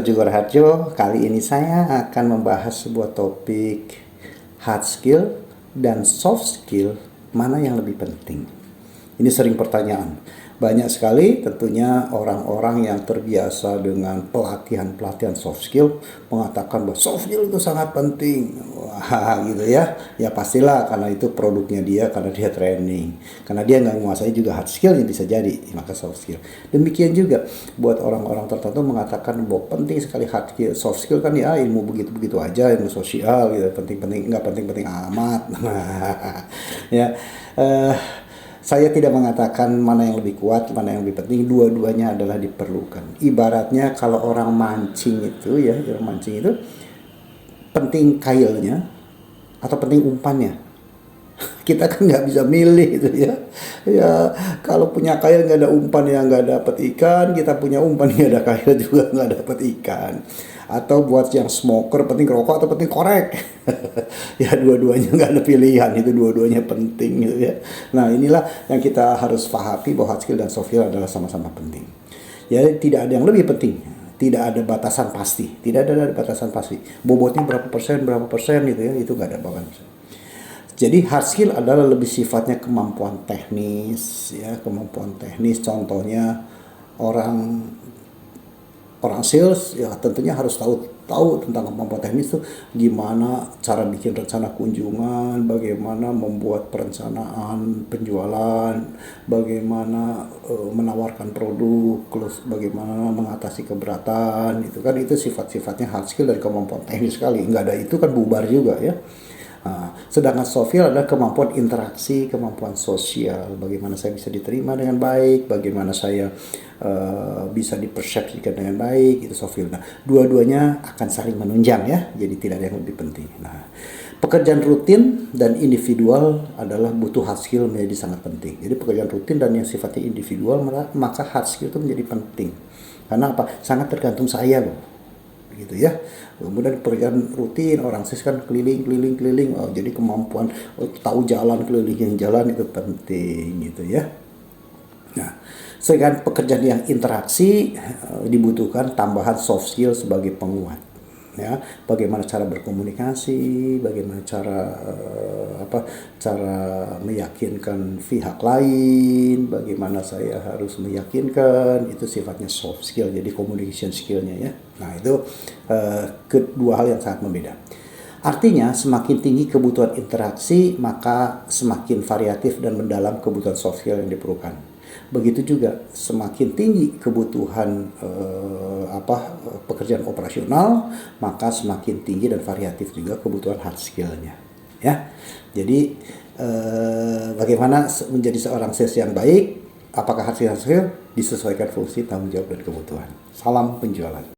Juga Harjo, kali ini saya akan membahas sebuah topik hard skill dan soft skill, mana yang lebih penting. Ini sering pertanyaan. Banyak sekali tentunya orang-orang yang terbiasa dengan pelatihan soft skill mengatakan bahwa soft skill itu sangat penting. Wah, gitu ya. Ya pastilah karena itu produknya dia, karena dia training. Karena dia nggak menguasai juga hard skill yang bisa jadi, maka soft skill. Demikian juga buat orang-orang tertentu mengatakan bahwa penting sekali hard skill. Soft skill kan ya ilmu begitu-begitu aja, ilmu sosial gitu, penting-penting nggak penting-penting amat. Ya. Saya tidak mengatakan mana yang lebih kuat, mana yang lebih penting. Dua-duanya adalah diperlukan. Ibaratnya kalau orang mancing itu ya, orang mancing itu penting kailnya atau penting umpannya. Kita kan nggak bisa milih itu ya. Ya kalau punya kail nggak ada umpan ya nggak dapat ikan. Kita punya umpan nggak ada kail juga nggak dapat ikan. Atau buat yang smoker penting rokok atau penting korek. Ya dua-duanya nggak ada pilihan, itu dua-duanya penting gitu ya. Nah inilah yang kita harus pahami bahwa hard skill dan soft skill adalah sama-sama penting. Ya tidak ada yang lebih penting, tidak ada batasan pasti, tidak ada batasan pasti. Bobotnya berapa persen gitu ya, itu nggak ada batasan. Jadi hard skill adalah lebih sifatnya kemampuan teknis ya, kemampuan teknis. Contohnya orang orang sales ya tentunya harus tahu tentang kemampuan teknis tuh, gimana cara bikin rencana kunjungan, bagaimana membuat perencanaan penjualan, bagaimana menawarkan produk, terus bagaimana mengatasi keberatan, itu sifat-sifatnya hard skill dan kemampuan teknis sekali. Nggak ada itu kan bubar juga ya. Nah, sedangkan soft skill adalah kemampuan interaksi, kemampuan sosial, bagaimana saya bisa diterima dengan baik, bagaimana saya bisa dipersepsikan dengan baik, itu soft skill. Nah, dua-duanya akan saling menunjang ya, jadi tidak ada yang lebih penting. Nah, pekerjaan rutin dan individual adalah butuh hard skill menjadi sangat penting. Jadi pekerjaan rutin dan yang sifatnya individual, maka hard skill itu menjadi penting. Karena apa? Sangat tergantung saya loh. Gitu ya. Kemudian pekerjaan rutin orang sales kan keliling. Jadi kemampuan tahu jalan, keliling jalan itu penting gitu ya. Nah, sedangkan pekerjaan yang interaksi dibutuhkan tambahan soft skill sebagai penguat. Ya, bagaimana cara berkomunikasi, bagaimana cara meyakinkan pihak lain, bagaimana saya harus meyakinkan, itu sifatnya soft skill, jadi communication skillnya ya. Nah itu kedua hal yang sangat berbeda. Artinya semakin tinggi kebutuhan interaksi, maka semakin variatif dan mendalam kebutuhan soft skill yang diperlukan. Begitu juga semakin tinggi kebutuhan pekerjaan operasional, maka semakin tinggi dan variatif juga kebutuhan hard skill-nya. Ya, jadi bagaimana menjadi seorang sales yang baik? Apakah hard skill disesuaikan fungsi, tanggung jawab dan kebutuhan. Salam penjualan.